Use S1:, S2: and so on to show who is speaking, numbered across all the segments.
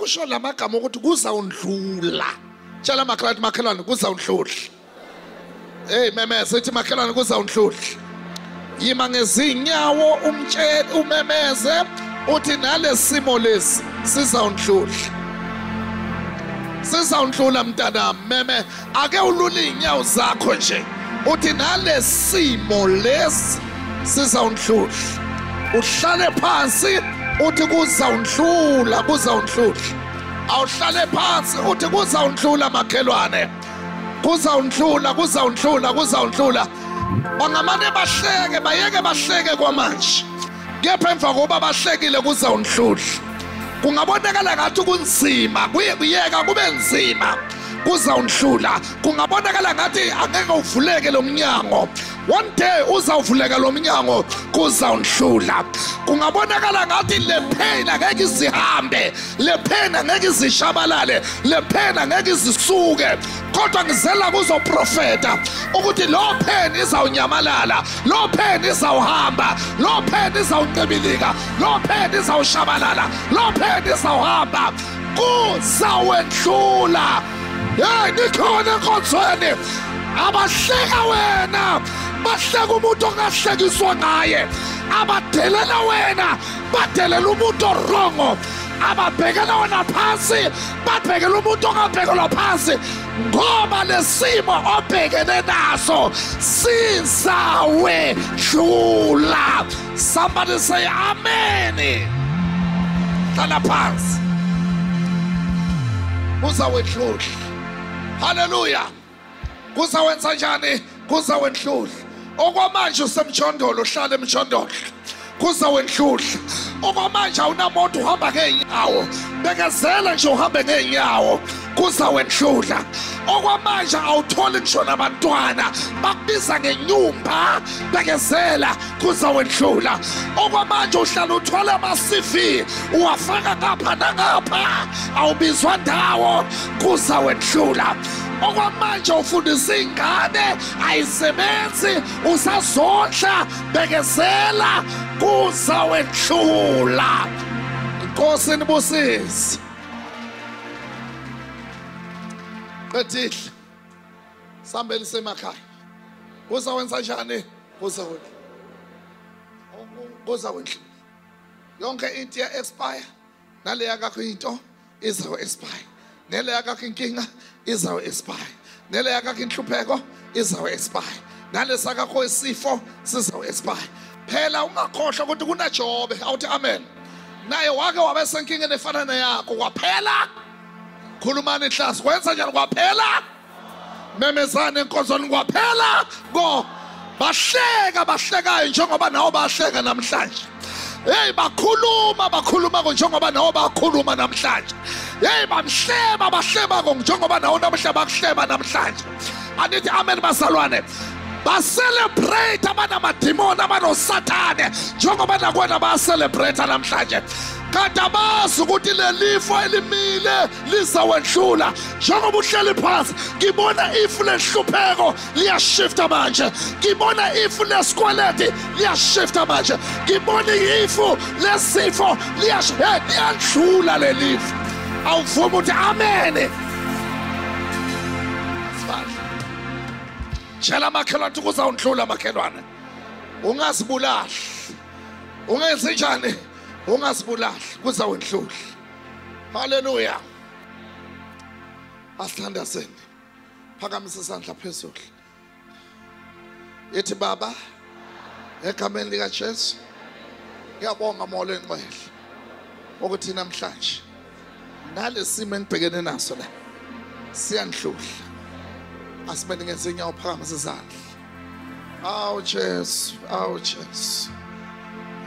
S1: kusho lamagama ukuthi kuzawundlula. Tshela makhelwane kuzawundlula. Hey memeze ethi makhelwane kuzawundlula. Yima ngezinyawo umtshele umemeze uthi nalesimo lesi sizawundlula. Sizawundlula mntanami meme ake ulula inyawo zakho nje. Uthi nalesimo lesi sizawundlula. Uhlale phansi uthi kuzawundlula kuzawundlula. Awuhlale phansi uthi kuzawundlula makhelwane. Kuzawundlula kuzawundlula kuzawundlula. Bangamane bahleke bayeke bahleke kwamanje. Kepha emva kokuba bahlekile kuzawundlula. Kungabonakala ngathi kunzima kuyeka kube nzima kuzawundlula. Kungabonakala ngathi angeke uvuleke lo mnyango. One day uzawuvuleka lo mnyango kuzawundlula. Kungabonakala ngathi le pain angeke izihambe, le pain angeke izishabalale, le pain angeke izisuke. Kodwa ngizela kuzoprofeta ukuthi lo pain izawunyamalala, lo pain izawuhamba, lo pain izawuncibilika, lo pain izawushabalala, lo pain izawuhamba kuzawendlula. Hey nikhona enkonzweni abahleka wena bahleka umuntu ongahlekiswa ngaye, abadelela wena badelela umuntu orongo, ababhekela wena phansi babhekela umuntu ongabhekelwa phansi, ngoba lesimo obhekene naso sizawedlula. Somebody say amen. Hlala phansi kuzawedlula. Hallelujah. Kuzawenza njani? Kuzawendlula. Okwamanje usemjondolo, uhlala emjondolo. Kuzawendlula. Okwamanje awunamoto uhamba ngeenyawo. Bekezela nje uhambe ngeenyawo. Kuzawendlula. Okwamanje awutholi ngisho nabantwana bakubiza ngenyumba. Bekezela kuzawendlula. Okwamanje uhlala uthwala ama-CV uwafaka ngapha nangapha awubizwa ndawo. Kuzawendlula. Okwamanje ufundisa ingane ayisebenzi usazondla. Bekezela kuzawendlula. Inkosi nibusise. Qedile sambeli semakhaya. Kuzawenza njani? Kuzawendlula. Yonke into ya expire nale yakho into izawo expire. Nele yakho inkinga izawo expire. Nele yakho inhlupheko izawo expire. Nale sakho isifo sizawo expire. Phela ungakhohlwa ukuthi kunaJobe. Awuthi amen. Naye wake wabesenkingeni efana neyakho kwaphela. Khulumani ihlasi kwenza njani kwaphela? Memezane enkonzweni kwaphela. Go bahlekayo njengoba nawo bahleka namhlanje. Hey bakhuluma njengoba nawo bakhuluma namhlanje. Hey bahleba njengoba nawo namhlanje bakuhleba namhlanje. Anithi amen basalwane. Baselebrate abanamadimoni abanosathane njengoba nakwena bayacelebrate namhlanje. Kanti abazi ukuthi lelifo elimile lizawendlula. Njengoba uhleli phansi ngibona ifu lehlupheko liyashifta manje. Ngibona ifu lesikweleti liyashifta manje. Ngibona ifu lesifo liyandlula lelifu. Awuvuma ukuthi amen. Tshela makhelwane ukuthi kuzawundlula makhelwane. Ungazibulali. Ungenzi njani? Ungazibulali kuzawendlula. Hallelujah. Asithandazeni. Phakamisa isandla phezulu. Yethi Baba egameni lika Jesu ngiyabonga mola engcwele ukuthi namhlanje nalesimo engibhekene naso la siyandlula. Asibene ngezinyawo phakamisa izandla. Awu Jesu, awu Jesu.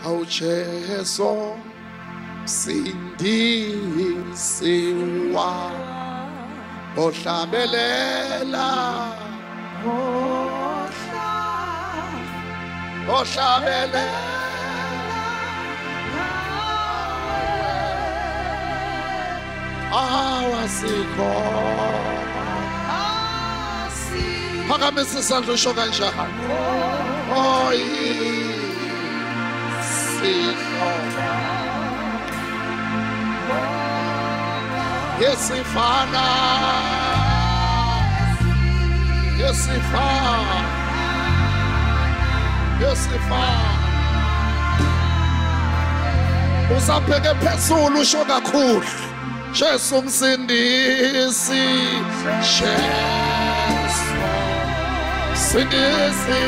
S1: Awu Jesu sindisiwa ohlabelela ohlabelela awasikho phakamisa isandla usho kanjani? Yesifana. Yesifana. Yesifana. Usabheke phezulu usho kakhulu. Jesu umsindisi. Jesu umsindisi.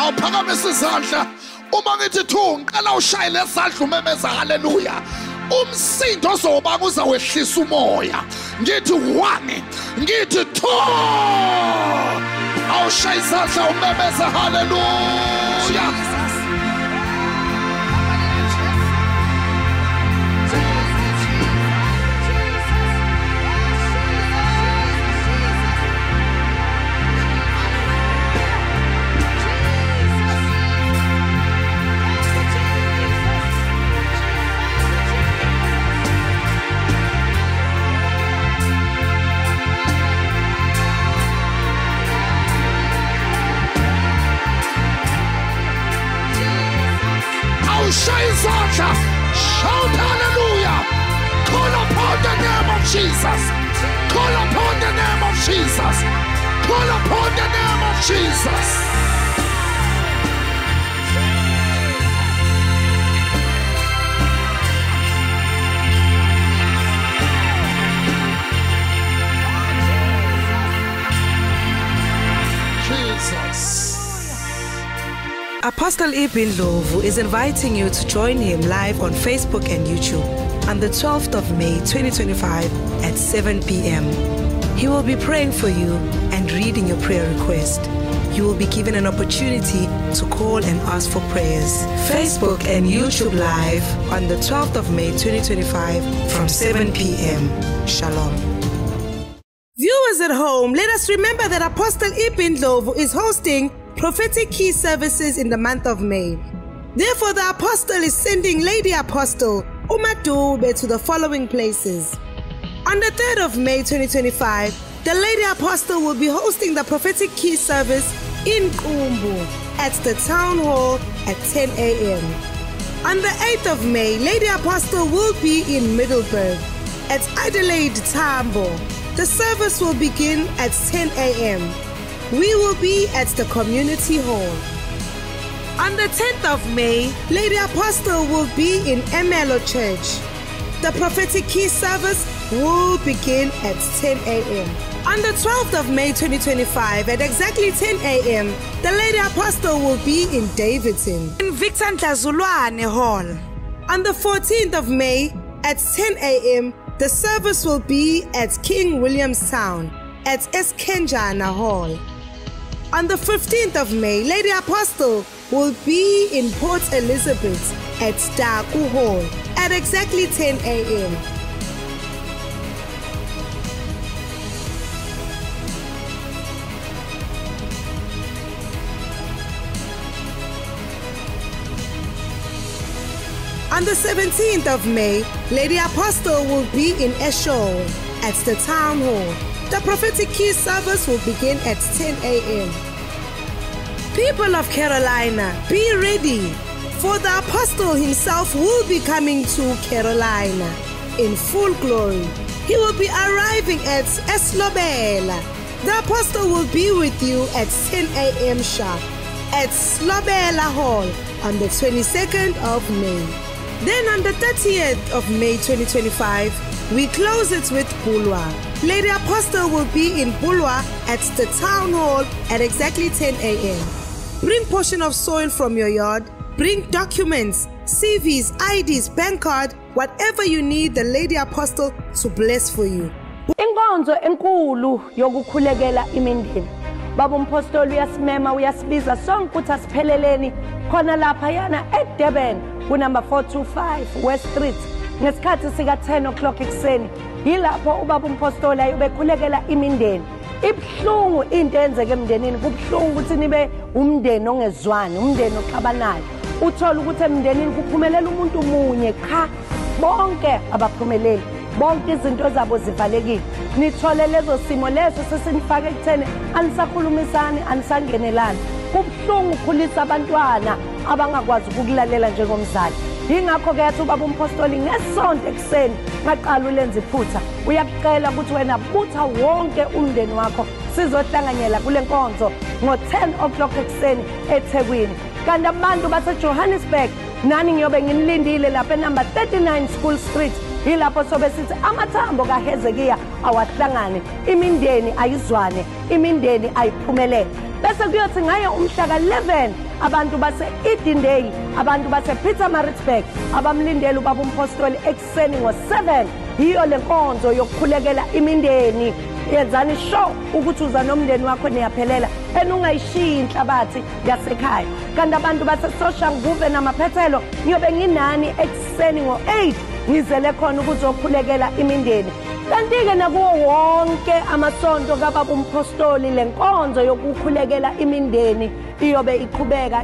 S1: Awuphakamisa izandla uma ngithi thu ngiqala ushaye lesandla umemeza haleluya. Umsindo ozoba kuzawehlisa umoya. Ngithi 1 ngithi 2 awushaye izandla umemeza haleluya. Shout hallelujah. Call upon the name of Jesus. Call upon the name of Jesus. Call upon the name of Jesus. Jesus.
S2: Apostle Ibn Lovu is inviting you to join him live on Facebook and YouTube on the 12th of May 2025 at 7 p.m. He will be praying for you and reading your prayer request. You will be given an opportunity to call and ask for prayers. Facebook and YouTube live on the 12th of May 2025 from 7 p.m. Shalom. Viewers at home, let us remember that Apostle Ibn Lovu is hosting prophetic key services in the month of May. Therefore, the apostle is sending Lady Apostle Umadube to the following places. On the 3rd of May 2025, the Lady Apostle will be hosting the prophetic key service in Kumbu at the Town Hall at 10 a.m. On the 8th of May, Lady Apostle will be in Middleburg at Adelaide Tambo. The service will begin at 10 a.m. We will be at the community hall. On the 10th of May, Lady Apostle will be in Emelo Church. The prophetic key service will begin at 10 a.m. On the 12th of May 2025 at exactly 10 a.m., the Lady Apostle will be in Davidson in Victor Ndazulwane Hall. On the 14th of May at 10 a.m., the service will be at King Williamstown at Eskenjana Hall. On the 15th of May, Lady Apostle will be in Port Elizabeth at Daku Hall at exactly 10 a.m. On the 17th of May, Lady Apostle will be in Eshowe at the Town Hall. The prophetic key service will begin at 10 a.m. People of Carolina, be ready, for the apostle himself will be coming to Carolina in full glory. He will be arriving at Eslobela. The apostle will be with you at 10 a.m. sharp at Slobela Hall on the 22nd of May. Then on the 30th of May 2025, we close it with Bulwa. Lady Apostle will be in Bulwa at the Town Hall at exactly 10 a.m. Bring portion of soil from your yard. Bring documents, CVs, IDs, bank card, whatever you need the Lady Apostle to bless for you.
S3: Inkonzo enkulu yokukhulekela imindeni. Baba umpostoli uyasimema uyasibiza sonke ukuthi asipheleleni khona lapha yana eDurban ku number 425 West Street ngesikhathi sika 10 o'clock ekseni. Yilapho ubaba umpostoli ayobekhulekela imindeni. Ibhlungu into enzeke emndenini kubhlungu ukuthi nibe umndeni ongezwani, umndeni oxabanayo. Uthola ukuthi emndenini kuphumelela umuntu munye cha bonke abaphumeleli. Bonke izinto zabo zivalekile. Nithole lezo simo lezo sesinifake ekutheni anisakhulumisani anisangenelani. Kubhlungu ukukhulisa abantwana abangakwazi ukulalela njengomzali. Yingakho ke yathi ubaba umpostoli ngesonto ekseni ngaqala ulenza iphutha. Uyakucela ukuthi wena butha wonke umndeni wakho sizohlanganyela kule nkonzo ngo-10 o'clock ekseni eThekwini. Kanti abantu baseJohannesburg nani ngiyobe nginilindile lapha enumber 39 School Street. Yilapho sobe sithi amathambo kaHezekiya awahlangane, imindeni ayizwane, imindeni ayiphumelele. Bese kuyothi ngaye umhla ka11 abantu base Edendale, abantu base Pietermaritzburg abamlindele ubaba umpostoli ekseni ngo7. Yiyo lenkonzo yokukhulekela imindeni. Yenzani show ukuthi uza nomndeni wakho niyaphelela enungayishiyi inhlabathi yasekhaya. Kanti abantu base Soshanguve namaphethelo ngiyobe nginani ekseni ngo8 ngizele khona ukuzokhulekela imindeni. Kanti ke nakuwo wonke amasonto kababa umpostoli lenkonzo yokukhulekela imindeni iyobe iqhubeka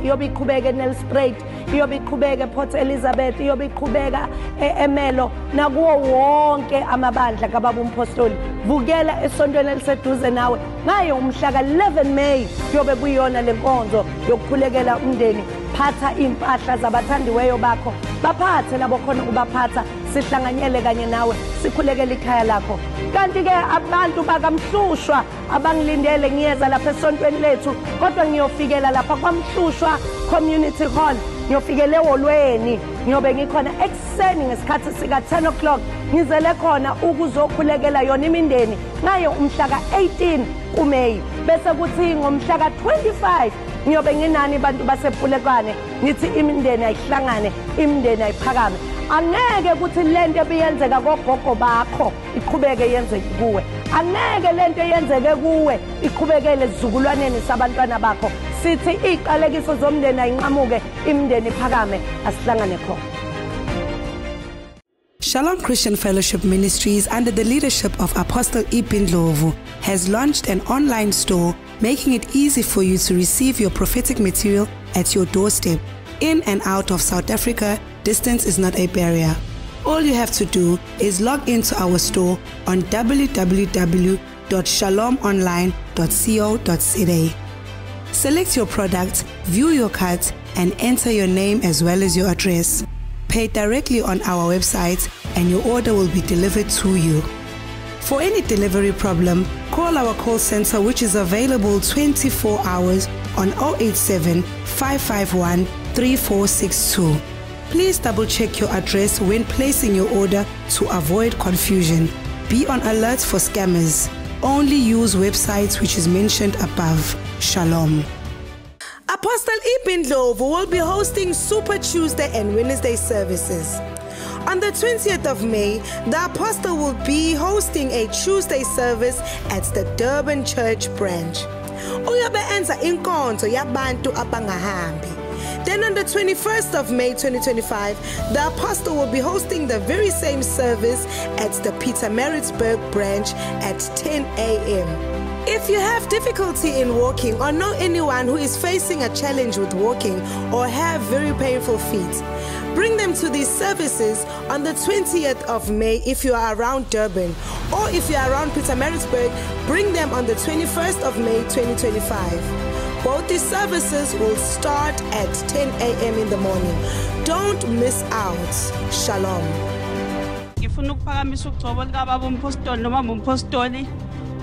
S3: eNelspruit, iyobe iqhubeka ePort Elizabeth, iyobe iqhubeka eMelo nakuwo wonke amabandla kababa umpostoli. Vukela esontweni eliseduze nawe ngayo umhla ka11 May yobe kuyona lenkonzo yokukhulekela umndeni. Phatha impahla zabathandiweyo bakho, baphathe labo khona ukubaphatha, sihlanganyele kanye nawe sikhulekele ikhaya lakho. Kanti ke abantu bakamhlushwa abangilindele ngiyeza lapha esontweni lethu kodwa ngiyofikela lapha kwaMhlushwa Community Hall, ngiyofikele eholweni, ngiyobe ngikhona ekseni ngesikhathi sika 10 o'clock ngizele khona ukuzokhulekela yona imindeni ngayo umhla ka18 kuMeyi. Bese kuthi ngomhla ka25 ngiyobe nginani abantu basepulekwane ngithi imindeni ayihlangane, imindeni ayiphakame. Angeke ukuthi lento ebiyenzeka kogogo bakho iqhubeke yenzeke kuwe. Angeke lento yenzeke kuwe iqhubekele izizukulwaneni sabantwana bakho. Sithi iqalekiso zomndeni ayinqamuke, imindeni iphakame, asihlangane khona.
S2: Shalom Christian Fellowship Ministries, under the leadership of Apostle Ipin Ndlovu, has launched an online store making it easy for you to receive your prophetic material at your doorstep. In and out of South Africa, distance is not a barrier. All you have to do is log into our store on www.shalomonline.co.za. Select your product, view your cards, and enter your name as well as your address. Pay directly on our website and your order will be delivered to you. For any delivery problem, call our call center which is available 24 hours on 087 551 3462. Please double check your address when placing your order to avoid confusion. Be on alert for scammers. Only use websites which is mentioned above. Shalom. Apostle Ipin Ndlovu will be hosting Super Tuesday and Wednesday services. On the 20th of May, the Apostle will be hosting a Tuesday service at the Durban Church branch. Uyobe enza inkonzo yabantu abangahambi. Then on the 21st of May 2025, the Apostle will be hosting the very same service at the Pietermaritzburg branch at 10 a.m. If you have difficulty in walking or know anyone who is facing a challenge with walking or have very painful feet, bring them to these services on the 20th of May if you are around Durban, or if you are around Pietermaritzburg, bring them on the 21st of May 2025. Both these services will start at 10 a.m. in the morning. Don't miss out. Shalom.
S4: Ngifuna ukuphakamisa ukugcobo lika baba umpostoli noma umpostoli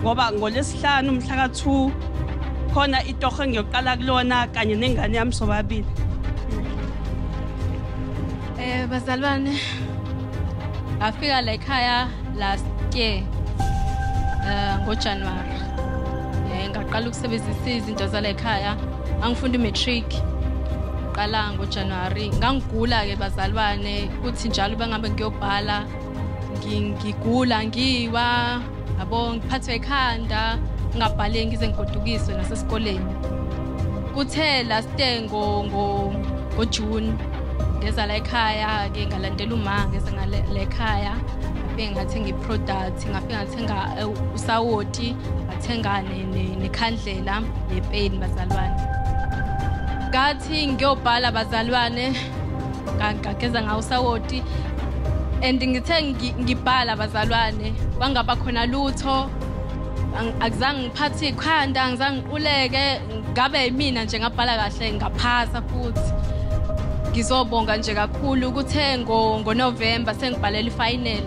S4: ngoba ngolesihlanu umhla ka2 khona itoho ngiyoqala kulona kanye nengane yami sobabili.
S5: Bazalwane afika la ekhaya last year ngoJanuary. Ngaqala ukusebenzisa izinto zala ekhaya angifunda imatric qala ngoJanuary ngangigula ke bazalwane kuthi njalo bengabe ngiyobhala ngigula ngiwa yabo ngiphathwe ekhanda ngabhale ngize ngigodukiswe nasesikoleni kuthe last day ngo June ngeza la ekhaya ke ngalandela uma ngeza ngale ekhaya ngafika ngathenga iproduct ngafika ngathenga usawoti ngathenga nekhandlela nepain bazalwane ngathi ngiyobhala bazalwane ngageza ngawo usawoti and ngithe ngibhala bazalwane kwangaba khona lutho akuzange ngiphathe ikhanda angizange uleke ngabe mina nje ngabhala kahle ngaphasa futhi ngizobonga nje kakhulu kuthe ngoNovember sengibhalela ifinal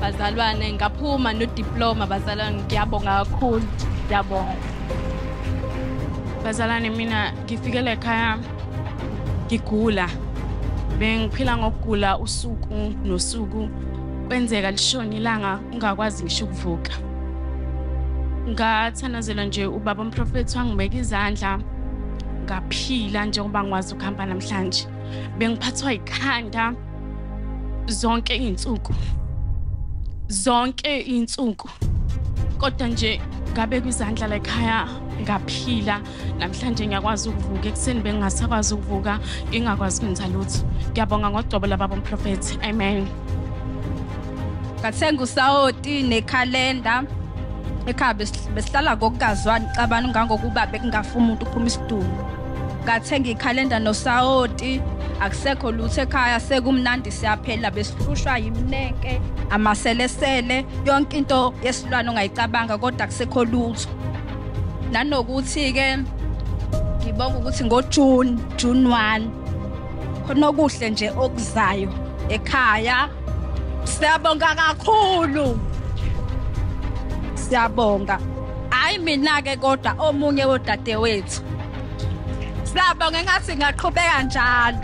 S5: bazalwane ngaphuma no diploma bazalwane ngiyabonga kakhulu ngiyabonga
S4: bazalwane mina ngifikele ekhaya ngigula bengiphila ngokugula usuku nosuku kwenzeka lishona ilanga ungakwazi ngisho ukuvuka ngathanazela nje ubaba umprofeti wangibeka izandla ngaphila njengoba ngikwazi ukuhamba namhlanje bengiphathwa ikhanda zonke izinsuku kodwa nje ngabe kwizandla la ekhaya ngaphila namhlanje ngiyakwazi ukuvuka ekseni bengingasakwazi ukuvuka ngingakwazi ukwenza lutho ngiyabonga ngoqobo lababa umprofeti amen
S6: ngathenga usawoti nekhalenda ekhaya besihlala ngokukazwani cabana ngangokuba bekungafuna umuntu uphuma isidumbu ngathenga ikhalenda nosawoti akusekho lutho ekhaya sekumnandi siyaphela besihlushwa yimneke amaselesele yonke into yesilwane ongayicabanga kodwa akusekho lutho nanokuthi ke ngibonga ukuthi ngoJune 1 khona okuhle nje okuzayo ekhaya siyabonga kakhulu siyabonga hayi mina ke kodwa omunye wodade wethu siyabonga ngathi ngaqhubeka njalo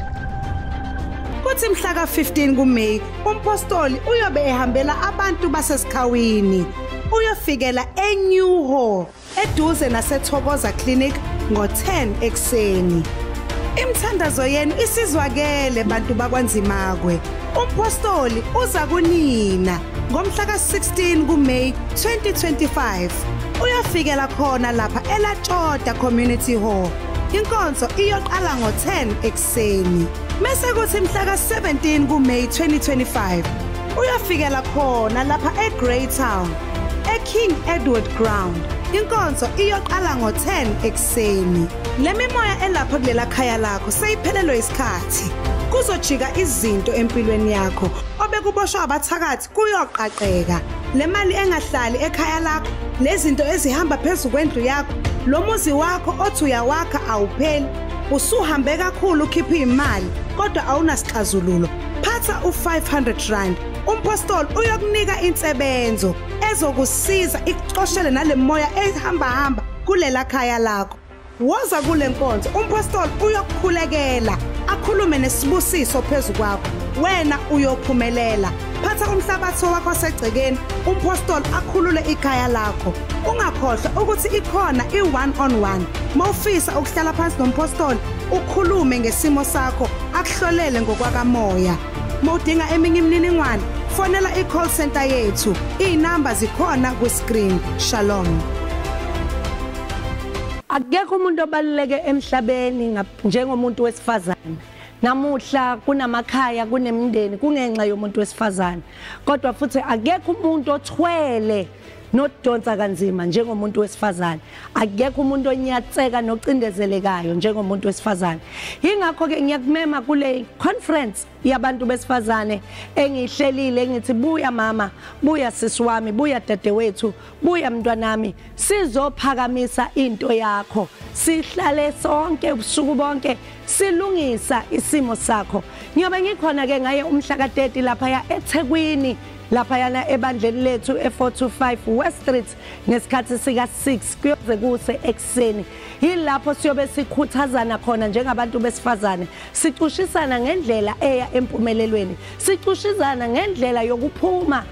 S2: kuthi mhla ka-15 kuMeyi umpostoli uyobe ehambela abantu basesikhawini uyofikela eNew Hall eduze naseThokoza Clinic ngo-10 ekseni imithandazo yenu isizwakele bantu bakwaNzimakwe umpostoli uza kunina ngomhla ka-16 kuMeyi 2025 uyofikela khona lapha eLatshota Community Hall inkonzo iyoqala ngo-10 ekseni mase kuthi mhla ka-17 kuMeyi 2025 uyofikela khona lapha eGreytown eKing Edward Ground inkonzo iyoqala ngo-10 ekseni le mimoya elapha kulela khaya lakho seyiphelelwe isikhathi kuzojika izinto empilweni yakho obekuboshwa abathakathi kuyoqaqeka le mali engahlali ekhaya lakho lezinto ezihamba phezulu kwendlu yakho lo muzi wakho othi uyawakha awupheli usuhambe kakhulu ukhipha imali kodwa awunasixazululo phatha u500 rand umpostoli uyokunika insebenzo ezokusiza ikuxoshele nale moya ehamba kulela khaya lakho woza kule nkonzo umpostoli uyokukhulekela akhulume nesibusiso phezulu kwakho wena uyophumelela phatha umhlabathi wakho wasegcekeni umpostoli akhulule ikhaya lakho ungakhohlwa ukuthi ikhona i1-on-1 mawufisa ukuhlala phansi nompostoli ukhulume ngesimo sakho akuhlolele ngokwakamoya mawudinga eminye imininingwane fonela i-call center yethu inamba zikhona ku-screen shalom
S3: akekho umuntu obaluleke emhlabeni njengomuntu wesifazane namuhla kunamakhaya kunemindeni kungenxa yomuntu wesifazane kodwa futhi akekho umuntu othwele nodonsa kanzima njengomuntu wesifazane akekho umuntu onyatseka nocindezelekayo njengomuntu wesifazane ingakho ke ngiyakumema kule conference yabantu besifazane engihlelile engithi buya mama buya sisi wami buya dadewethu buya mntwanami sizophakamisa into yakho sihlale sonke ubusuku bonke silungisa isimo sakho ngiyobe ngikhona ke ngaye umhla ka30 lapha ya eThekwini lapha yana ebandleni lethu e425 West Street ngesikhathi sika 6 kuyoze kuse ekseni yilapho siyobe sikhuthazana khona njengabantu besifazane sicushisana ngendlela eya empumelelweni sicushizana ngendlela yokuphuma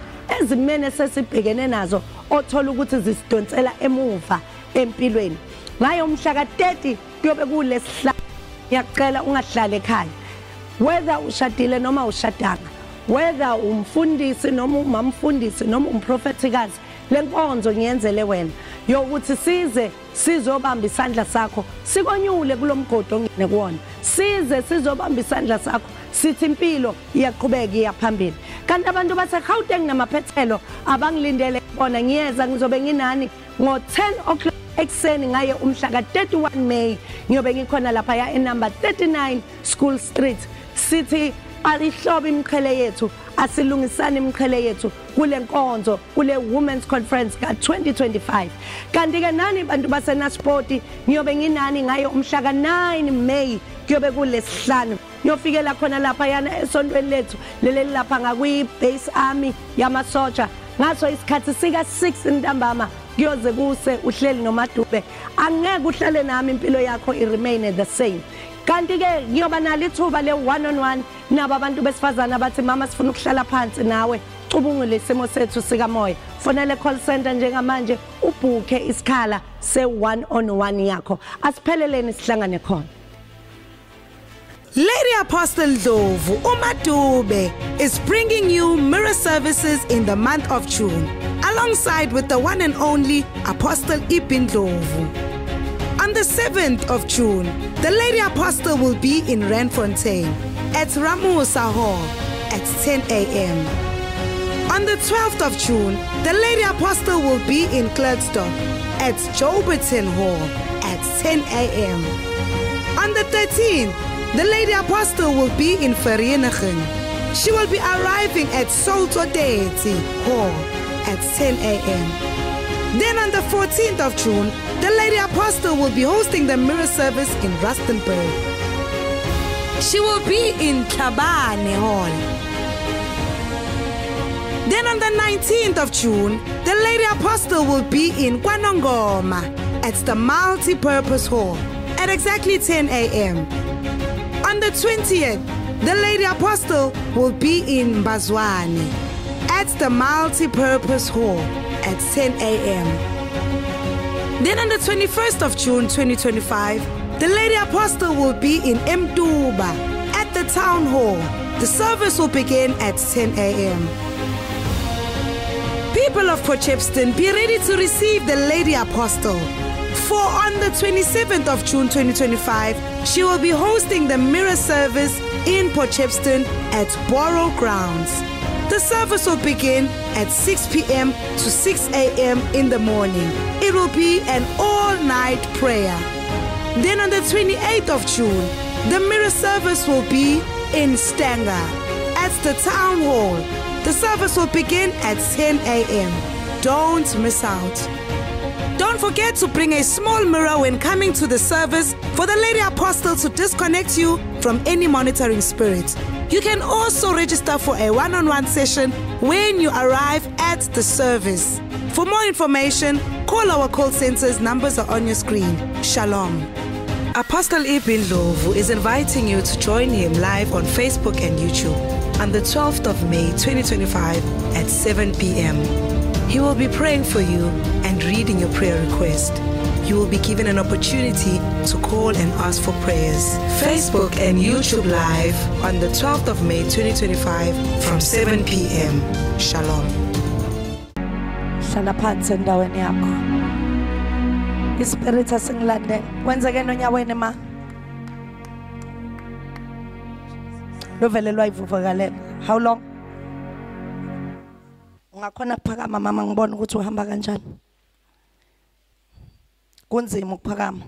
S3: ezimene sesibhekene nazo othola ukuthi zisidonsela emuva empilweni ngayo umhla ka30 kuyobe kulesihlanu ngiyacela ungahlali ekhaya whether ushadile noma ushadanga whether umfundisi noma umamfundisi noma umprofetikazi lenkonzo ngiyenzele wena yokuthi size sizobamba isandla sakho sikonyule kulomgodo ongene kuwona size sizobamba isandla sakho sithi impilo iyaqhubeka iyaphambili kanti abantu baseGauteng namaphethelo abangilindele bona ngiyeza ngizobe nginani ngo-10 o'clock ekseni ngaye umhla ka-31 May ngiyobe ngikhona lapha ya enumber 39 School Street sithi alihlobo imqhele yethu asilungisana imqhele yethu kule nkonzo kule Women's Conference ka-2025 kanti ke nani bantu baseNaspoti ngiyobe nginani ngayo umhla ka-9 May kuyobe kulesihlanu ngiyofikela khona lapha yana esontweni lethu leli lapha ngakwi-base army yamasoja ngaso isikhathi sika-6 ntambama kuyoze kuse uhleli noMadube angeke uhlale nami impilo yakho i-remain the same kanti ke ngiyoba nalo ithuba le one on one nabo abantu besifazana bathi mama sifuna ukuhlala phansi nawe cubungule isimo sethu sikamoya fonele call center njengamanje ubhuke isikhala se one on one yakho asipheleleni sihlangane khona.
S2: Lady Apostle Ndlovu uMadube is bringing you mirror services in the month of June, alongside with the one and only Apostle Ipin Ndlovu. On the 7th of June, the Lady Apostle will be in Randfontein at Ramusa Hall at 10 a.m. On the 12th of June, the Lady Apostle will be in Klerksdorp at Joburton Hall at 10 a.m. On the 13th, the Lady Apostle will be in Vereeniging. She will be arriving at Solto Deity Hall at 10 a.m. Then on the 14th of June, the Lady Apostle will be hosting the mirror service in Rustenburg. She will be in Tlhabane Hall. Then on the 19th of June, the Lady Apostle will be in Kwanongoma at the Multi-Purpose Hall at exactly 10 a.m. On the 20th, the Lady Apostle will be in Bazwane at the Multi-Purpose Hall at 10 a.m. Then on the 21st of June 2025, the Lady Apostle will be in Mduba at the Town Hall. The service will begin at 10 a.m. People of Potchefstroom, be ready to receive the Lady Apostle. For on the 27th of June 2025, she will be hosting the mirror service in Potchefstroom at Borough Grounds. The service will begin at 6 p.m. to 6 a.m. in the morning. It will be an all-night prayer. Then on the 28th of June, the mirror service will be in Stanger at the Town Hall. The service will begin at 10 a.m. Don't miss out. Don't forget to bring a small mirror when coming to the service for the Lady Apostle to disconnect you from any monitoring spirit. You can also register for a one-on-one session when you arrive at the service. For more information, call our call centers. Numbers are on your screen. Shalom. Apostle Ipin Ndlovu is inviting you to join him live on Facebook and YouTube on the 12th of May 2025 at 7 p.m. He will be praying for you and reading your prayer request. You will be given an opportunity to call and ask for prayers. Facebook and YouTube live on the 12th of May 2025 from 7 p.m. Shalom.
S3: Hlala phansi endaweni yakho. Ispirit asingilande. Kwenzeke nonyaweni ma. Lovelelwa ivuvukalela. How long? Ungakhona kuphakama mama ngibona ukuthi uhamba kanjani. Kunzima ukuphakama.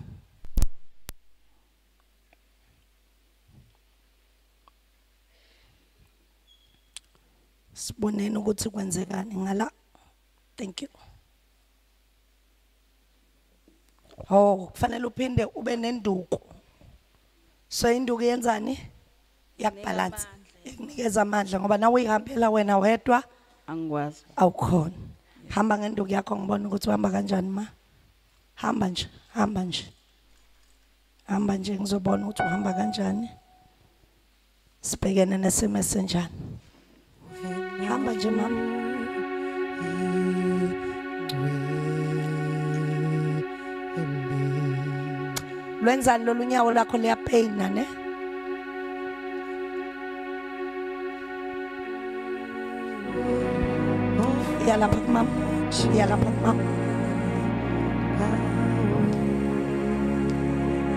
S3: Siboneni ukuthi kwenzekani ngala. Thank you. Oh, kufanele uphinde ube nenduku. So induku yenzani? Yakbalance. Ikunikeza amandla ngoba nawe uyihambela wena wedwa.
S7: Angikwazi.
S3: Awukhona. Hamba ngenduku yakho ngibona ukuthi uhamba kanjani ma. Hamba nje, hamba nje. Hamba nje ngizobona ukuthi uhamba kanjani. Sibhekene nesimo esenjani. Hamba nje mama. Lwenzani lolu nyawo lakho liya pain ne? Yalapha kumama. Yalapha kumama.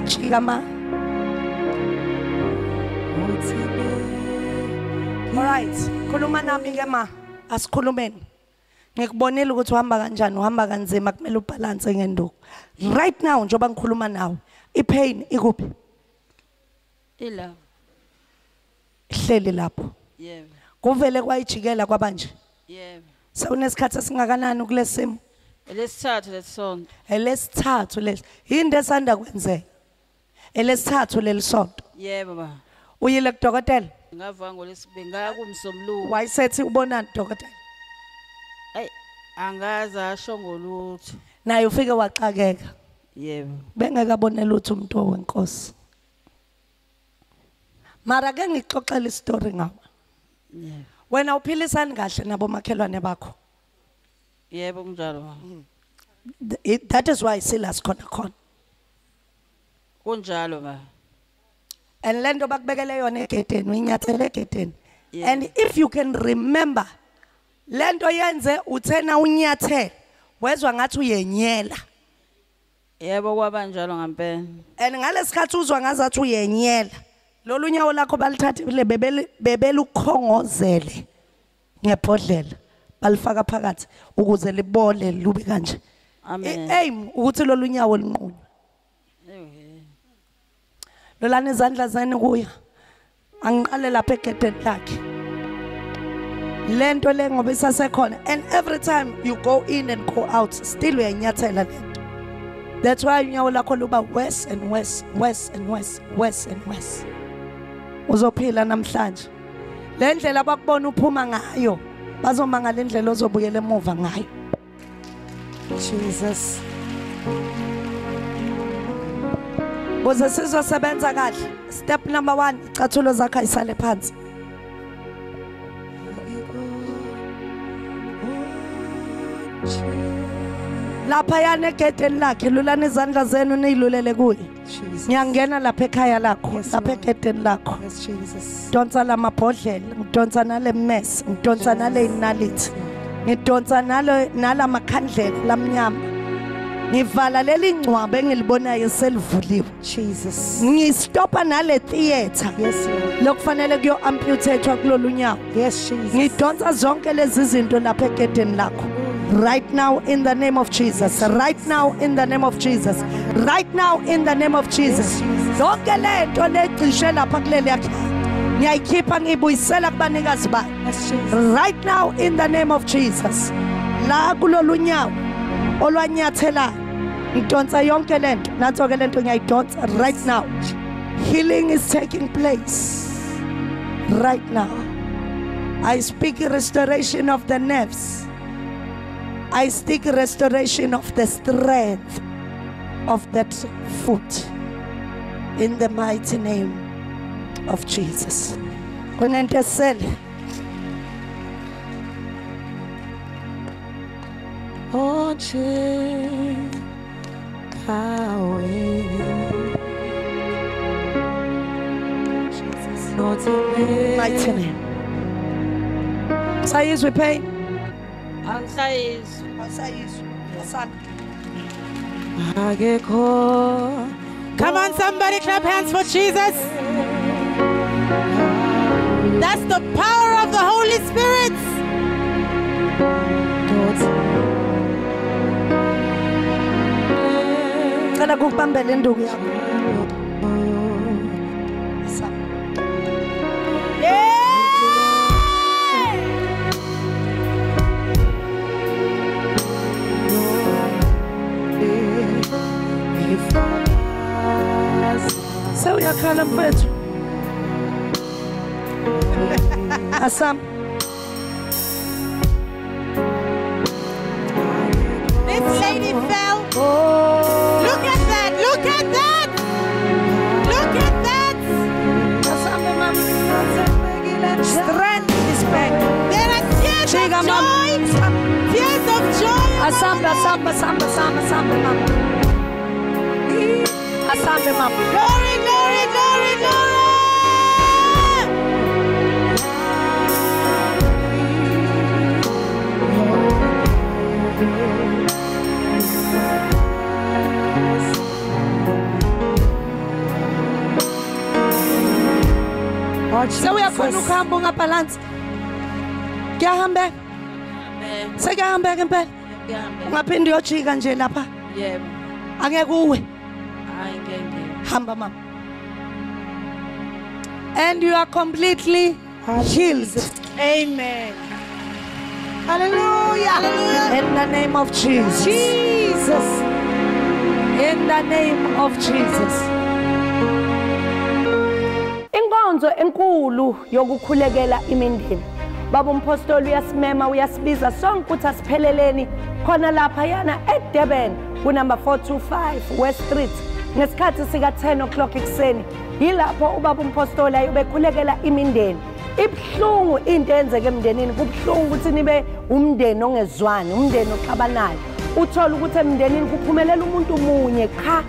S3: Chika ma. Alright, khuluma nami ke ma. Asikhulumeni. Ngikubonile ukuthi uhamba kanjani, uhamba kanzima kumele ubalance ngenduku. Right now njoba ngikhuluma nawe, ipain ikuphi?
S7: Ila.
S3: Ihleli lapho.
S7: Yebo.
S3: Kuvele kwayijikela kwabanje.
S7: Yebo.
S3: Sawunesikhathi esingakanani kulesimo?
S7: Elesithathu lesonto.
S3: Elesithathu lesi. Yini esanda kwenzeka? Elesithathu lelisonto.
S7: Yebo baba.
S3: Uyile kudokotela?
S7: Ngavuka ngolesibili ngaya kumsomluko.
S3: Wayesethi ubonani dokotela?
S7: Ay, angazi asho ngolutho.
S3: Naye ufike waxakeka.
S7: Yebo.
S3: Bengekabone lutho umuntu wenkosi. Mara ke ngixoxela istory ngawe.
S7: Yebo.
S3: Wena uphilisani kahle nabo makhelwane bakho?
S7: Yebo kunjalo.
S3: That is why Silas khona.
S7: Kunjalo ba.
S3: And lento bakubekele yona egedeni, uyinyathele egedeni. And if you can remember, lento yenze uthena unyathele, wezwa ngathi uyenyela.
S7: Yebo kwaba njalo ngempela.
S3: And ngalesikhathi uzwa ngazathi uyenyela. Lolu nyawo lakho balithathile bebele ukukhongozele ngebhodlela. Balifaka phakathi ukuze libole lube kanje.
S7: Amen.
S3: Aim ukuthi lolu nyawo linqunywe. Lolani izandla zenu kuya. Angiqale lapha egedeni lakhe. Lento le ngoba isasekhona, and every time you go in and go out still uyanyathela lento. That's why unyawo lakho luba worse and worse, worse and worse, worse and worse. Uzophila namhlanje. Le ndlela abakubona uphuma ngayo bazomangala indlela ozobuyela emuva ngayo. Jesus. Boze sizosebenza kahle. Step number 1, icathulo zakho isale phansi. Lapha yana egedeni lakhe lulana izandla zenu niyilulele kuye. Ngiyangena lapha ekhaya lakho, lapha egedeni lakho. Donsa lamabhodlela, ngidonsa nale mess, ngidonsa nale inalithi. Ngidonsa nalamakhandlela lamnyama. Ngivala leli ngcwabe engilibonayo selivuliwe. Jesus. Ngistopa nale theater. Yes Lord. Lokufanele kuyo amputate kulolu nyawo. Yes Jesus. Ngidonsa zonke lezi zinto lapha egedeni lakho. Right now in the name of Jesus. Right now in the name of Jesus. Right now in the name of Jesus. Zonke lento lecishe lapha kuleli yakhe. Ngiyayikhipha ngibuyisela kubanikazi bayo. Right now in the name of Jesus. La kulolu nyawo olwanyathela ngidonsa yonke lento natho ke lento ngiyayidonsa right now. Healing is taking place right now. I speak restoration of the nerves. I speak restoration of the strength of that foot in the mighty name of Jesus. Kunentesele. Mighty name. Sayizwe pain.
S8: Come on, somebody clap hands for Jesus. That's the power of the Holy Spirit.
S3: Cela kukubambela induku yakho. Sewuyakhala mfethu. Asam.
S8: This lady fell. Look at that. Look at that. Look at that.
S3: Strength is back.
S8: There are tears of joy. Tears of joy.
S3: Asamba. Asambe mama.
S8: Glory, glory, glory, glory.
S3: So uyakhona ukuhamba ungabalance. Kuyahambe. Sekuyahambe ngempela. Ungaphindi uyojika nje lapha.
S7: Yebo.
S3: Angeke uwe.
S7: Hayi ngeke.
S3: Hamba mama. And you are completely healed.
S8: Amen.
S3: Hallelujah.
S8: Hallelujah.
S3: In the name of Jesus.
S8: Jesus.
S3: In the name of Jesus.
S9: Inkonzo enkulu yokukhulekela imindeni. Baba umpostoli uyasimema uyasibiza sonke ukuthi asipheleleni khona lapha yana eDurban ku number 425 West Street ngesikhathi sika 10 o'clock ekseni. Yilapho ubaba umpostoli ayobekhulekela imindeni. Ibhlungu into enzeke emndenini kubhlungu ukuthi nibe umndeni ongezwani, umndeni oxabanayo. Uthola ukuthi emndenini kuphumelela umuntu munye cha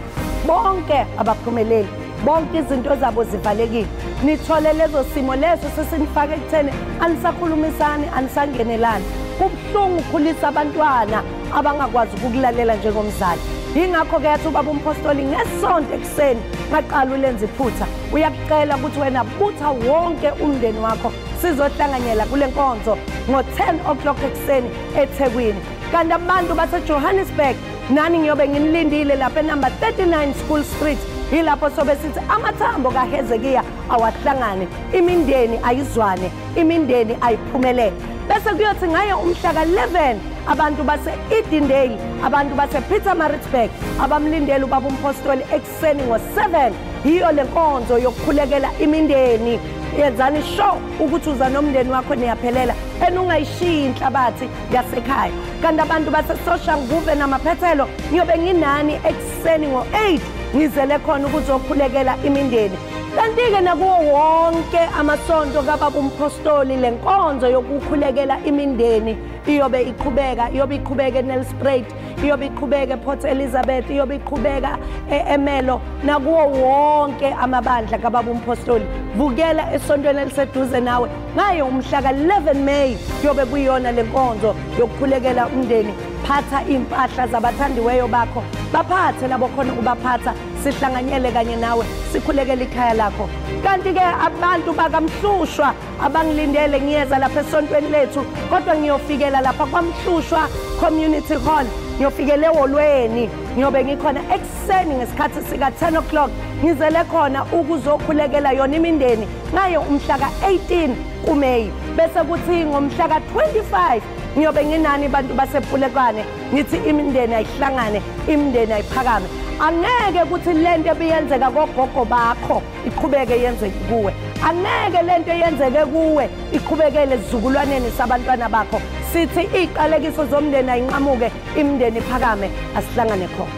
S9: bonke abaphumeleli. Bonke izinto zabo zivalekile. Nithole lezo simo lezo sesinifake ekutheni anisakhulumisani anisangenelani. Kubhlungu ukukhulisa abantwana abangakwazi ukulalela njengomzali. Yingakho ke yathi ubaba umpostoli ngesonto ekseni ngaqala ulenza iphutha. Uyakucela ukuthi wena butha wonke umndeni wakho sizohlanganyela kule nkonzo ngo-10 o'clock ekseni eThekwini. Kanti abantu baseJohannesburg nani ngiyobe nginilindile lapha enumber 39 School Street. Yilapho sobe sithi amathambo kaHezekiya awahlangane, imindeni ayizwane, imindeni ayiphumelele. Bese kuyothi ngaye umhla ka11 abantu base Edendale, abantu base Pietermaritzburg abamlindele ubaba umpostoli ekseni ngo7. Yiyo lenkonzo yokukhulekela imindeni. Yenzani show ukuthi uza nomndeni wakho niyaphelela enungayishiyi inhlabathi yasekhaya. Kanti abantu base Soshanguve namaphethelo ngiyobe nginani ekseni ngo8 ngizele khona ukuzokhulekela imindeni. Kanti-ke nakuwo wonke amasonto kababa umpostoli lenkonzo yokukhulekela imindeni iyobe iqhubeka eNelspruit, iyobe iqhubeka ePort Elizabeth, iyobe iqhubeka eMelo nakuwo wonke amabandla kababa umpostoli. Vukela esontweni eliseduze nawe ngayo umhla ka11 May yobe kuyona lenkonzo yokukhulekela umndeni. Phatha impahla zabathandiweyo bakho, baphathe labo khona ukubaphatha, sihlanganyele kanye nawe sikhulekele ikhaya lakho. Kanti-ke abantu bakamhlushwa abangilindele ngiyeza lapha esontweni lethu kodwa ngiyofikela lapha kwaMhlushwa Community Hall, ngiyofikele eholweni, ngiyobe ngikhona ekseni ngesikhathi sika 10 o'clock ngizele khona ukuzokhulekela yona imindeni ngayo umhla ka18 kuMeyi. Bese kuthi ngomhla ka25 ngiyobe nginani abantu basepulekwane ngithi imindeni ayihlangane, imindeni ayiphakame. Angeke ukuthi lento ebiyenzeka kogogo bakho iqhubeke yenzeke kuwe. Angeke lento yenzeke kuwe iqhubekele izizukulwaneni sabantwana bakho. Sithi iqalekiso zomndeni ayinqamuke, imindeni iphakame, asihlangane khona.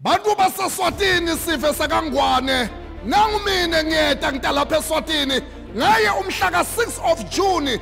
S1: Bantu baseSwatini sife sakangwane nangumine ngiyeta ngitalapha eSwatini ngaye umhla ka6 of June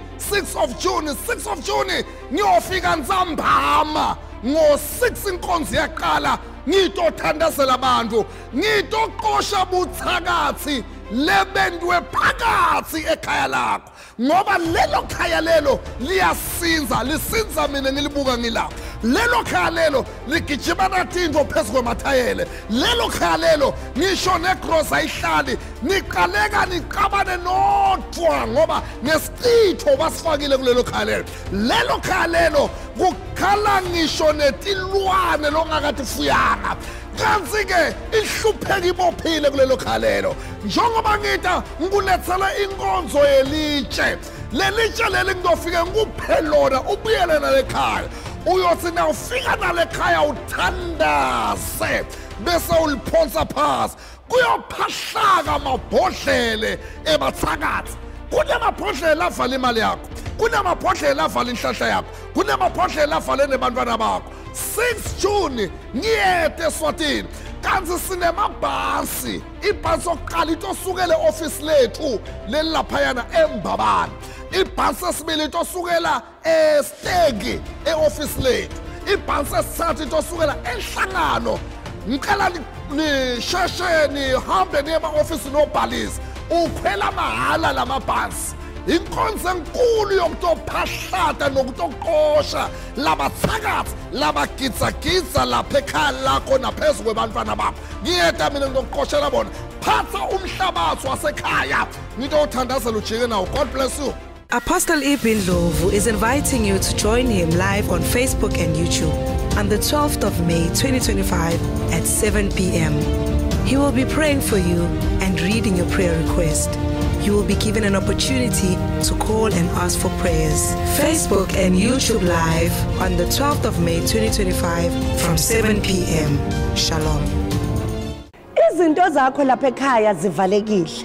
S1: ngiyofika Nzambama ngo6 inkonzo yaqala ngitothandazela abantu ngitoqosha buthakathi lebendwe phakathi ekhaya lakho ngoba lelo khaya lelo liyasinza lisinza mina ngilibuka ngilapha. Lelo khaya lelo ligijima natinto phezu kwemathayele. Lelo khaya lelo ngisho negross ayihlali niqaleka niqabane nodwa ngoba nesitho basifakile kulelo khaya lelo. Lelo khaya lelo kukhala ngisho netilwane longakade fuyanga. Kanti-ke ihlupheka ibophile kulelo khaya lelo. Njengoba ngita ngikulethela inkonzo yelitshe. Lelitshe leli ngizofike ngikuphe lona ubuyele nalekhaya. Uyothi na ufika nalekhaya uthandaze bese uliphonsa phasi kuyophahlaka amabhodlele ebathakathi. Kunamabhodlela avala imali yakho, kunamabhodlela avala inhlahla yakho, kunamabhodlela avala nebantwana bakho. 6 June ngiyete eSwatini kanti sinemabhasi. Ibhasi oqala itosukela eoffice lethu lelaphayana eMbabane. Ibhasi esibili itosukela eStegi eoffice lethu. Ibhasi esithathu itosukela enhlangano ngicela nisheshe nihambe niye ema-ofisi nobhalisa ukhwela mahala lamabhasi inkonzo enkulu yokutophahlata nokutoqosha labathakathi labagidza lapha ekhaya lakho naphezu kwebantwana bakho ngiyeda mina ngizokuqoshela bona phatha umhlabathi wasekhaya ngitothandazela ujike nawo. God bless you.
S2: Apostle Ibin Lovu is inviting you to join him live on Facebook and YouTube on the 12th of May 2025 at 7 p.m. He will be praying for you and reading your prayer request. You will be given an opportunity to call and ask for prayers. Facebook and YouTube live on the 12th of May 2025 from 7 p.m. Shalom.
S3: Izinto zakho lapha ekhaya zivalekile.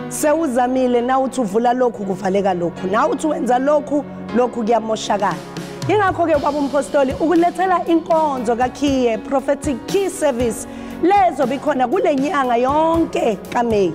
S3: Sewuzamile na uthi uvula lokhu kuvaleka lokhu. Na uthi wenza lokhu kuyamoshakala. Ingakho ke kwaba umpostoli ukulethela inkonzo kaKhiye prophetic key service lezo bikhona kule nyanga yonke kaMeyi.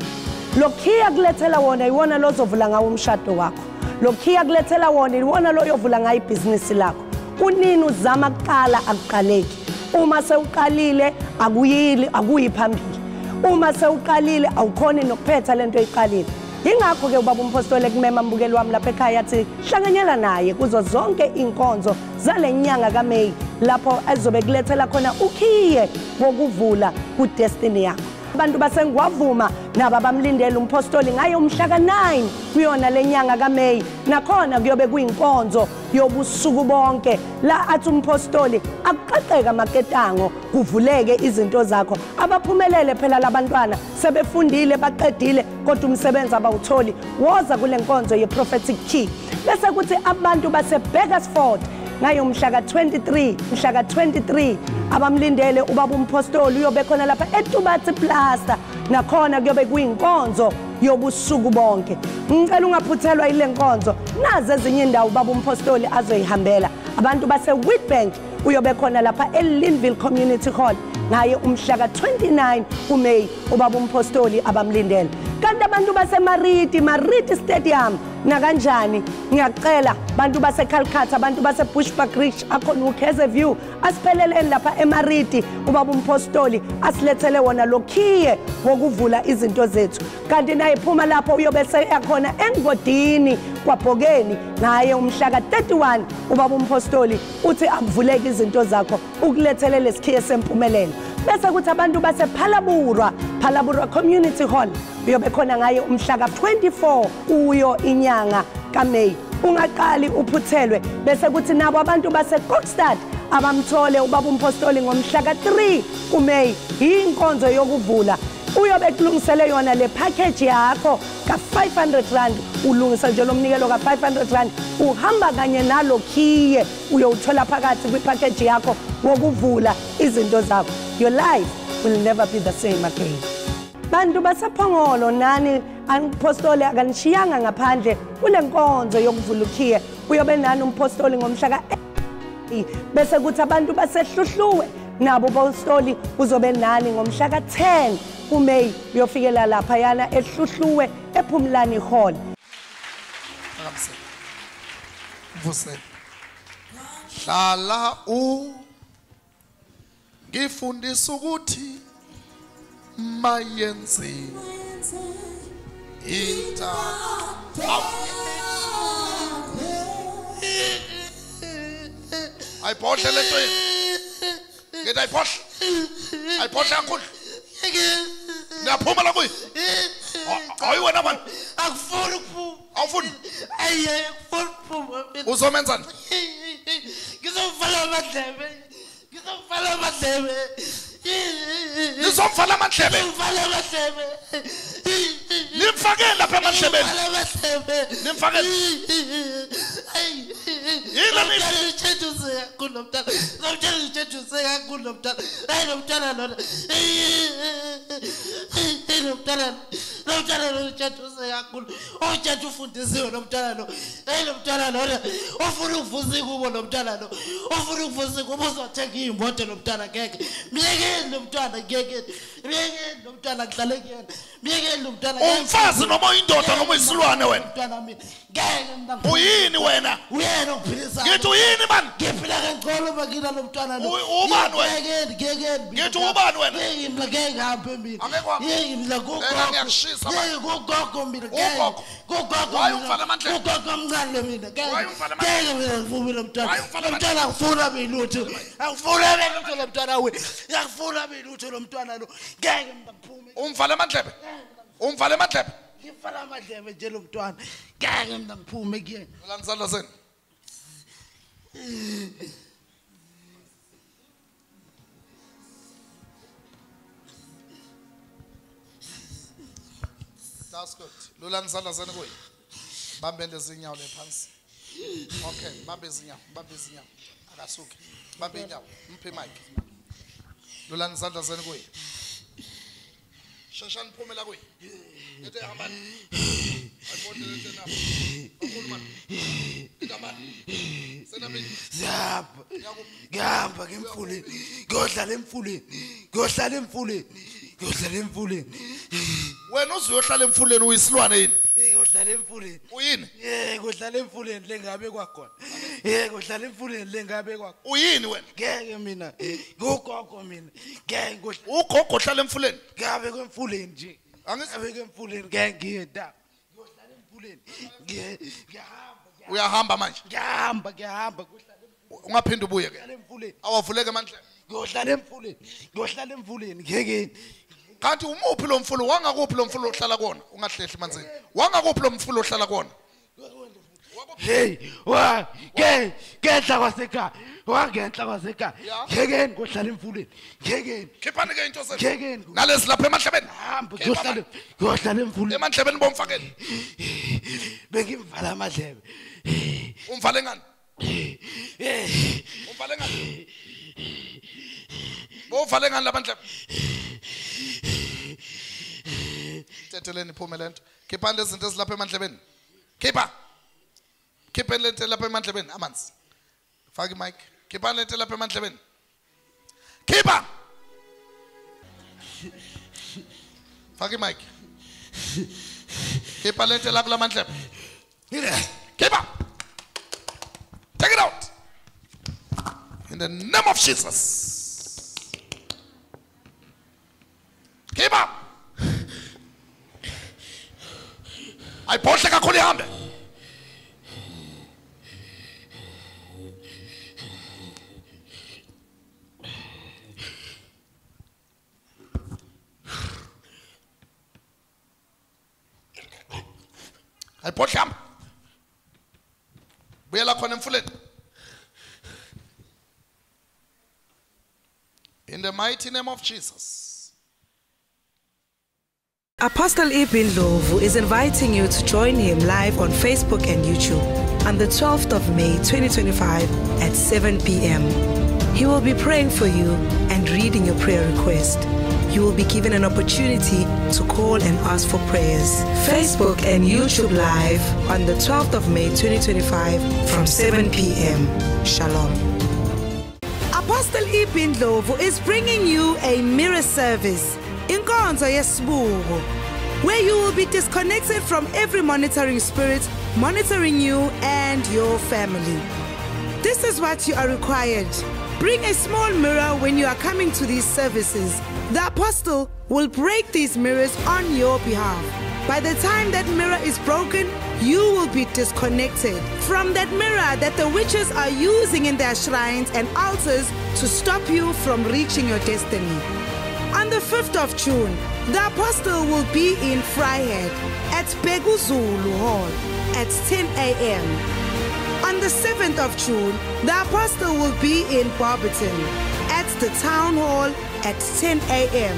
S3: Lokhiya kulethela wona iwona lozovula ngawo umshado wakho. Lokhiya kulethela wona iwona loyovula ngayo ibhizinisi lakho. Unini uzama kuqala akuqaleki. Uma sewuqalile akuyi phambili. Uma sewuqalile awukhoni nokuphetha lento oyiqalile. Ingakho ke ubaba umpostoli kumema mbukeli wami lapha ekhaya athi hlanganyela naye kuzo zonke inkonzo zale nyanga kaMeyi lapho azobe kulethela khona ukhiye wokuvula ku destiny yakho. Abantu basengwavuma naba bamlindela umpostoli ngayo umhla ka9 kuyona lenyanga kaMeyi nakhona kuyobe kuyinkonzo yobusuku bonke la athi umpostoli akuqaqeka maketango kuvuleke izinto zakho abaphumelele phela labantwana sebefundile baqedile kodwa umsebenzi abawutholi woza kule nkonzo ye prophetic key bese kuthi abantu base Bakersford ngayo mhla ka23 abamlindele ubaba umpostoli uyobe khona lapha eTubathi Plaza nakhona kuyobe kuyinkonzo yobusuku bonke. Ngicela ungaphuthelwa ile nkonzo nazi ezinye indawo ubaba umpostoli azoyihambela. Abantu base Witbank uyobe khona lapha eLinville Community Hall ngaye umhla ka29 kuMeyi ubaba umpostoli abamlindele. Kanti abantu base Mariti Stadium na kanjani ngiyacela bantu base Calcutta abantu base Bushbuckridge akhona uKaizer View asipheleleni lapha eMariti ubaba umpostoli asilethele wona lokhiye wokuvula izinto zethu. Kanti naye phuma lapho uyobe seyakhona engodini kwaBhokeni ngaye umhla ka31 ubaba umpostoli uthi akuvuleke izinto zakho ukulethele lesikhiye sempumelelo. Bese kuthi abantu base Phalaburwa Community Hall uyobe khona ngaye umhla ka24 kuyo inyanga kaMeyi. Ungaqali uphuthelwe bese kuthi nabo abantu base Kokstad abamthole ubaba umpostoli ngomhla ka3 kuMeyi inkonzo yokuvula uyobe kulungisele yona le package yakho ka500 rand ulungisa nje lo mnikelo ka500 rand uhamba kanye nalokhiye uyowuthola phakathi kwipackage yakho wokuvula izinto zakho. Your life will never be the same again. Bantu basaphongolo nani umpostoli akanishiyanga ngaphandle kule nkonzo yokuvula ukhiye uyobe nani umpostoli ngomhla ka bese kuthi abantu basehluhluwe nabo umpostoli uzobe nani ngomhla ka10 kuMeyi uyofikela lapha yana ehluhluwe ePhumlani Hall.
S1: Vuse hlala ngifundisa ukuthi mayenzi into ayiphohle lento ngithi ayiphohle kakhulu niyaphuma la kuyi hayi wena man
S10: akufuni ukuphuma
S1: awufuni
S10: akufuni ukuphuma
S1: uzomenzani
S10: ngizovala amadlebe
S1: nizomvala amadlebe nimfakele lapha emadlebeni nimfakele umfazi noma indoda noma isilwane wena Uyini wena?
S10: Uyena uphilisa.
S1: Ngithi uyini man?
S10: Ngiphila ngengqolo bakina lo mntwana lo.
S1: Ubani wena? Ngithi ubani wena?
S10: Ngimla ngihambe mina. Ngimla gogo.
S1: Ngiyashisa manje.
S10: Gogo mina.
S1: Ugogo.
S10: Gogo.
S1: Waye umfana amandla.
S10: Gogo omncane mina.
S1: Waye umfana amandla.
S10: Mina ngivumi lo mntwana.
S1: Waye umfana amandla.
S10: Mntwana ngifuna mina lutho. Angifuna mina lutho lo mntwana we. Ngiyafuna mina lutho lo mntwana lo. Ngeke ngiphume.
S1: Umfala amandlebe. Umfala amandlebe.
S10: Ngifala amadlebe nje lo mntwana. Ngeke mina ngiphume kuyena.
S1: Lanisandla senu. That's good. Lulani sandla senu kuyi. Bambele izinyawo lephansi. Okay, bambe izinyawo, akasuke. Bambe inyawo, mphe mic. Lulani sandla senu kuyi. Shashani phumela kuyi. Lethe hambani. Ayibonde lethe na. Akhulumani. Ngamani. Senamini.
S10: Ngihamba ngemfuleni. Ngiyohlala emfuleni.
S1: Wena uzohlala emfuleni uyisilwane yini?
S10: Ngiyohlala emfuleni.
S1: Uyini?
S10: Ngiyohlala emfuleni lengabe kwakhona. Ngiyohlala emfuleni lengabe kwakhona.
S1: Uyini wena?
S10: Ngeke mina. Ngogogo mina. Ngeke
S1: ugogo ohlala emfuleni.
S10: Ngabe kwemfuleni nje. Angisabe kwemfuleni ngeke ngiyenda. Ngiyohlala emfuleni. Ngiyahamba.
S1: Uyahamba manje?
S10: Ngiyahamba.
S1: Ungaphinde ubuye ke. Awavuleke amandla.
S10: Ngiyohlala emfuleni. Ngeke.
S1: Kanti umuphi lo mfulo? Wangakuphi lo mfulo ohlala kona? Ungahlehli manzini. Wangakuphi lo mfulo ohlala kona?
S10: Hey, ngehla kwasekhaya. Wangenhla kwasekhaya. Ngeke ngohlala emfuleni. Ngeke.
S1: Khiphani ke into senu.
S10: Ngeke.
S1: Nalezi lapha emadlebeni.
S10: Hamba ngiyohlala emfuleni.
S1: Emadlebeni bomfakele.
S10: Bengimvala amadlebe.
S1: Umvale ngani? Umvale ngani? Bovale ngani labandlebe? Tetheleni phume lento. Khiphani lezi zinto ezilapha emandlebeni. Khiphani lento lapha emandlebeni amanzi. Faki mic. Khiphani lento lapha emandlebeni. Khipha. Faki mic. Khipha lento lapha lamandlebe. Khipha. Take it out. In the name of Jesus. Khipha. Ayiphohle kakhulu ihambe. Ayiphohle hamba. Buyela khona emfuleni. In the mighty name of Jesus.
S2: Apostle Ibin Lovu is inviting you to join him live on Facebook and YouTube on the 12th of May 2025 at 7 p.m. He will be praying for you and reading your prayer request. You will be given an opportunity to call and ask for prayers. Facebook and YouTube live on the 12th of May 2025 from 7 p.m. Shalom. Apostle Ibin Lovu is bringing you a mirror service. Inkonzo yesibuko, where you will be disconnected from every monitoring spirit monitoring you and your family. This is what you are required. Bring a small mirror when you are coming to these services. The apostle will break these mirrors on your behalf. By the time that mirror is broken, you will be disconnected from that mirror that the witches are using in their shrines and altars to stop you from reaching your destiny. On the 5th of June, the apostle will be in Fryhead at Beguzulu Hall at 10 a.m. On the 7th of June, the apostle will be in Barberton at the Town Hall at 10 a.m.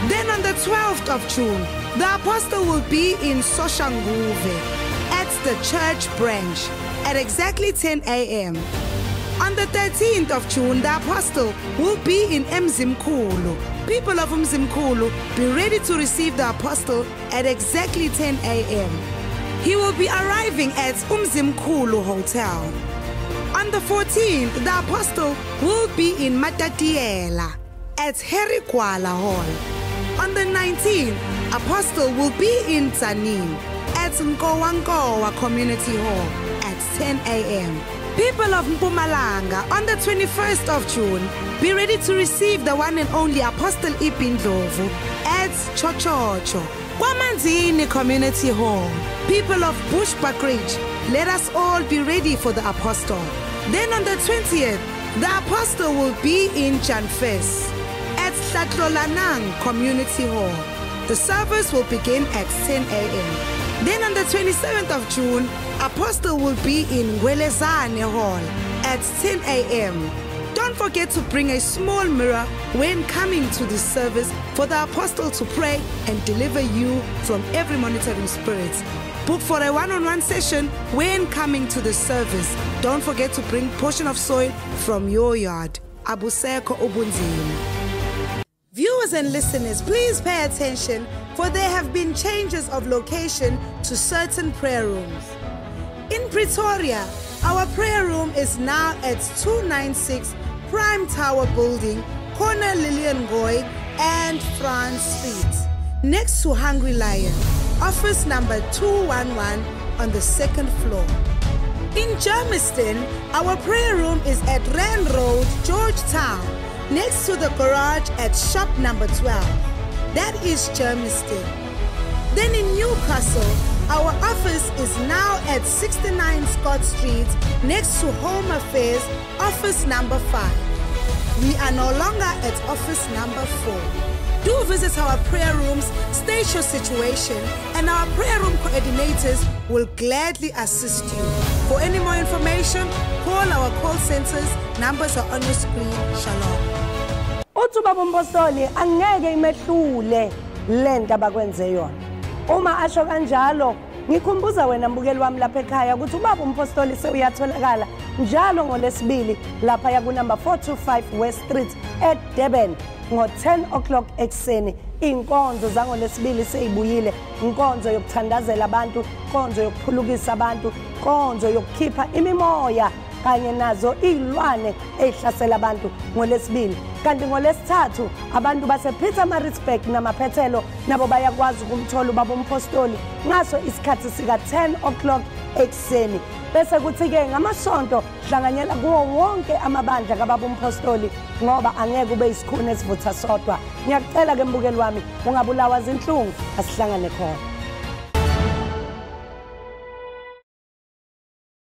S2: Then on the 12th of June, the apostle will be in Soshanguve at the church branch at exactly 10 a.m. On the 13th of June, the apostle will be in Mzimkhulu. People of Mzimkhulu, be ready to receive the apostle at exactly 10 a.m. He will be arriving at Mzimkhulu Hotel. On the 14th, the apostle will be in Matatiela at Harry Kwala Hall. On the 19th, apostle will be in Tanin at Nkowankowa Community Hall at 10 a.m. People of Mpumalanga, on the 21st of June, be ready to receive the one and only Apostle Ipin Ndlovu at Chochocho, Kwamanzini Community Hall. People of Bushbuckridge, let us all be ready for the Apostle. Then on the 20th, the Apostle will be in Janfes at Tlatlolanang Community Hall. The service will begin at 10 a.m. Then on the 27th of June, Apostle will be in Welezane Hall at 10 a.m. Don't forget to bring a small mirror when coming to this service for the Apostle to pray and deliver you from every monitoring spirit. Book for a one-on-one session when coming to the service. Don't forget to bring portion of soil from your yard. Abuseko Ubunzini. Viewers and listeners, please pay attention, for there have been changes of location to certain prayer rooms. In Pretoria, our prayer room is now at 296 Prime Tower Building, corner Lillian Goy and France Street, next to Hungry Lion, office number 211 on the second floor. In Germiston, our prayer room is at Rand Road, Georgetown, next to the garage at shop number 12. That is Germiston. Then in Newcastle, our office is now at 69 Scott Street, next to Home Affairs, office number 5. We are no longer at office number 4. Do visit our prayer rooms, state your situation, and our prayer room coordinators will gladly assist you. For any more information, call our call centers. Numbers are on your screen. Shalom.
S3: Uthi ubaba umpostoli angeke imehlule lento abakwenze yona. Uma asho kanjalo, ngikhumbuza wena mbukeli wami lapha ekhaya ukuthi ubaba umpostoli sewuyatholakala njalo ngoLesibili lapha ya ku number 425 West Street at Durban ngo-10 o'clock ekseni. Inkonzo zangoLesibili seyibuyile, inkonzo yokuthandazela abantu, inkonzo yokuphulukisa abantu, inkonzo yokukhipha imimoya kanye nazo ilwane ehlasela abantu ngoLesibili. Kanti ngoLesithathu abantu base Pietermaritzburg namaphethelo nabo bayakwazi ukumthola ubaba umpostoli ngaso isikhathi sika 10 o'clock ekseni. Bese kuthi ke ngamasonto hlanganyela kuwo wonke amabandla kababa umpostoli ngoba angeke ube isikhuni esivutha sodwa. Ngiyacela ke mbukeli wami ungabulawa izinhlungu asihlangane khona.